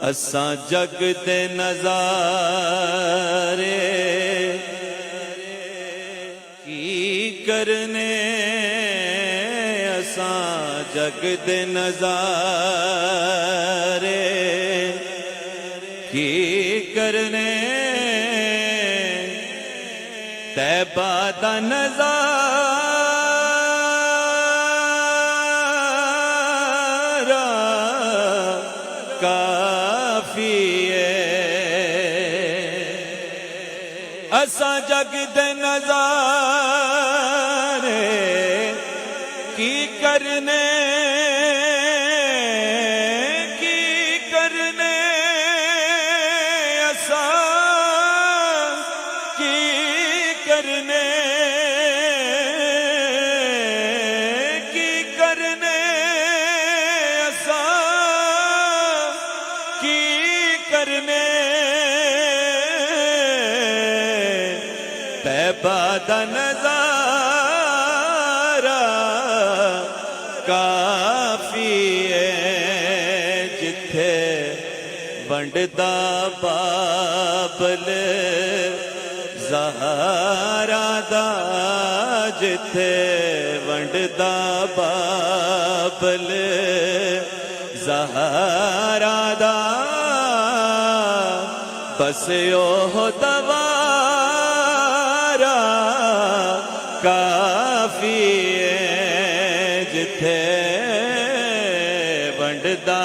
اساں جگ دے نظارے کی کرنے اساں جگ دے نظارے کی کرنے طیبہ دا نظارہ کافی ہے اساں جگ دے نظارے کی کرنے طیبہ دا نظارہ کافی ہے جتھے ونڈدا بابل زہرا دا جتھے ونڈدا بابل زہرا دا بس اوہ دوارا کافی ہے جتھے ونڈدا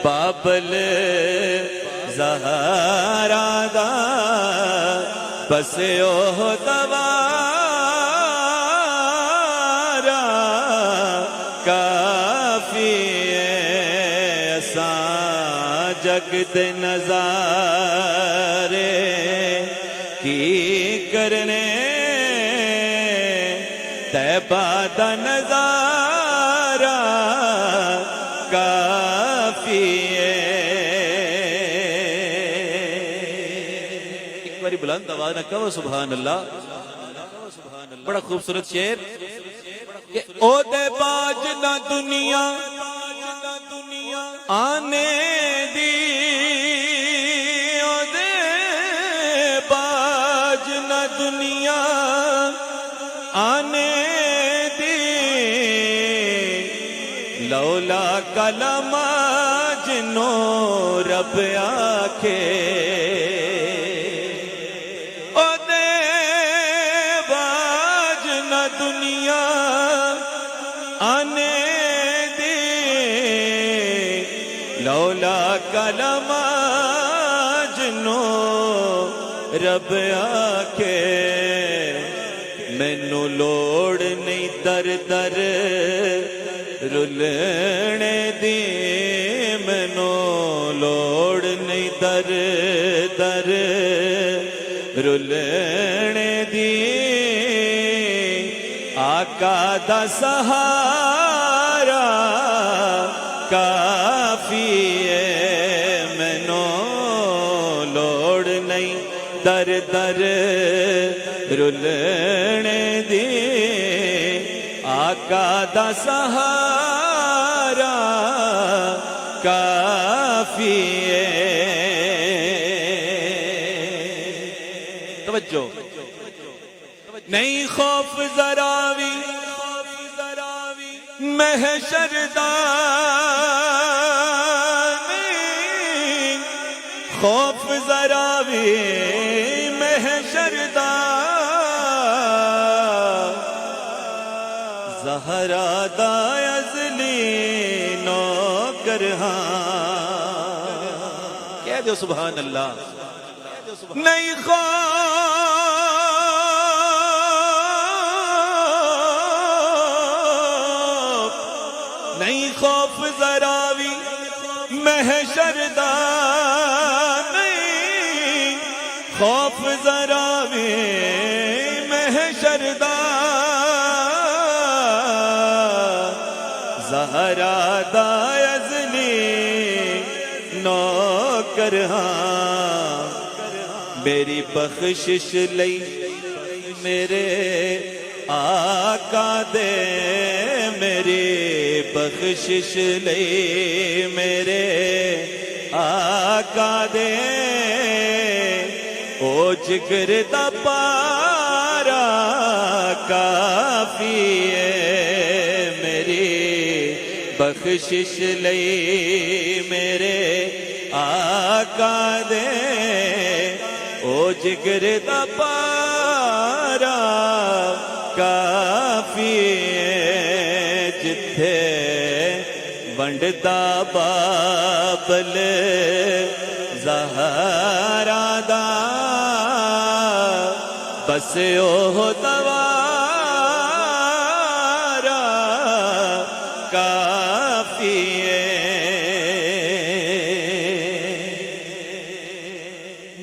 بابل زہرا دا بس اوہ دوارا کافی ہے اساں جگ دے نظارے کی کرنے طیبہ دا نظارہ کافی ہے ایک باری بلند آواز نہ کہو سبحان اللہ بڑا خوبصورت شعر کہ او دے باج نہ دنیا آنے دی او دے باج نہ دنیا آنے دی لولا کلمہ جنوں رب آکھے او دے باج نہ دنیا آنے دی لولا کلمہ جنوں رب آکھے مینوں لوڑ نہیں در در رلنے دی مینوں لوڑ نہیں در در رلنے دی آقا دا سہارا کافی ہے مینوں لوڑ نہیں در در رلنے دی آقا دا سہارا کافی ہے توجہ نہیں خوف ذراوی محشر دا خوف ذراوی محشر دا زہرا دا ازلی نوکر ہاں کہہ دو سبحان اللہ نہیں خوف نہیں خوف ذراوی محشر دا نہیں خوف ذراوی محشر دا زہرا دا ازلی نوکر ہاں میری بخشش لئی میرے آقا دے میری بخشش لئی میرے آقا دے او جگر دا پارا کافی ہے میری بخشش لئی میرے آقا دے او جگر دا پارا کافی ہے جتھے ونڈدا بابل زہرا دا بس اوہ دوارا کافی ہے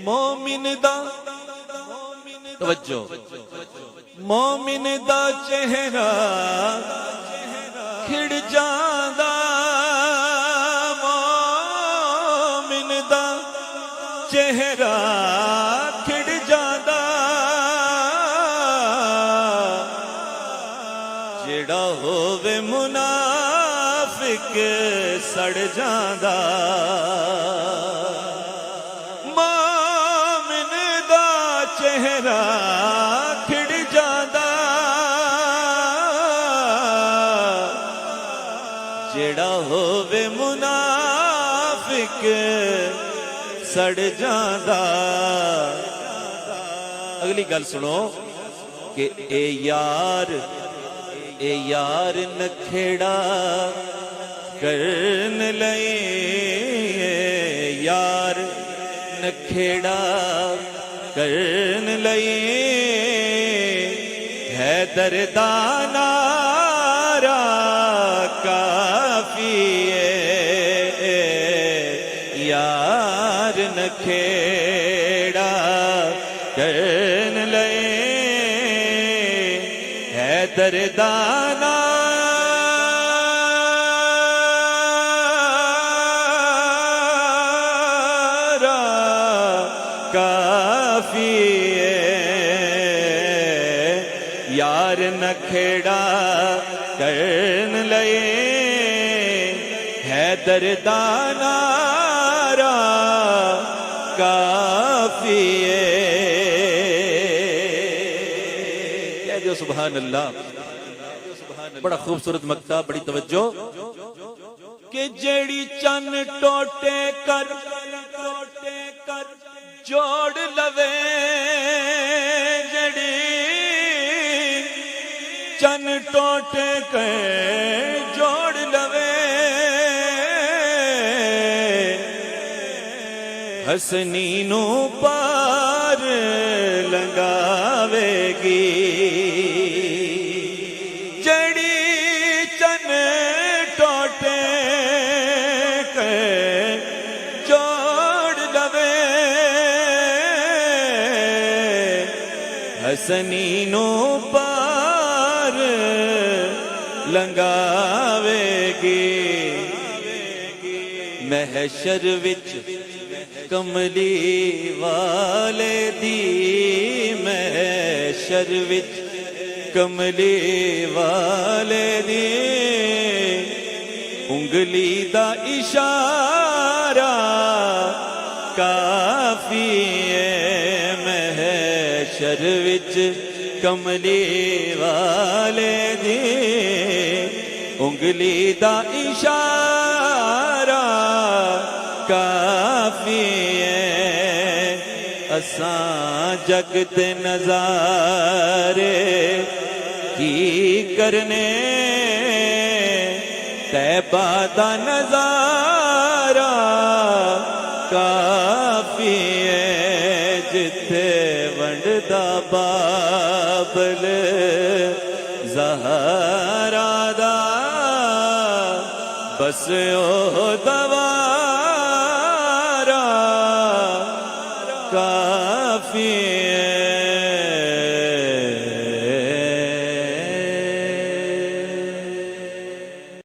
مومن دا توجہ مومن دا چہرہ کھڑ جاندا مومن دا چہرہ کھڑ جاندا جڑا ہووے منافق سڑ جاندا مومن دا چہرہ کھڑ جاندا جڑا ہووے منافق سڑ جاندا اگلی گل سنو کہ اے یار نکھیڑا کرن لئی اے یار نکھیڑا کرن لئی حیدر دا نعرہ کافی ہے یار نکھیڑا کرن لئی حیدر دا نعرہ کافی ہے یار نکھیڑا کرن لئی حیدر دا نعرہ کافی ہے کہہ دیو سبحان اللہ بڑا خوبصورت مقطع بڑی توجہ کہ جیڑی چن ٹوٹے کر جوڑ لوے جیڑی چن ٹوٹے کر جوڑ لوے حسنینو پار لنگاوے گی جڑی چن ٹوٹے کے جوڑ لوے حسنینو پار لنگاوے گی محشر وچ کملی والے دی محشر وچ کملی والے دی انگلی دا اشارہ کافی ہے محشر وچ کملی والے دی انگلی دا اشارہ کافی ہے اساں جگ تے نظارے کی کرنے طیبہ دا نظارہ کافی ہے جتھے ونڈدا بابل زہرا دا بس او دوا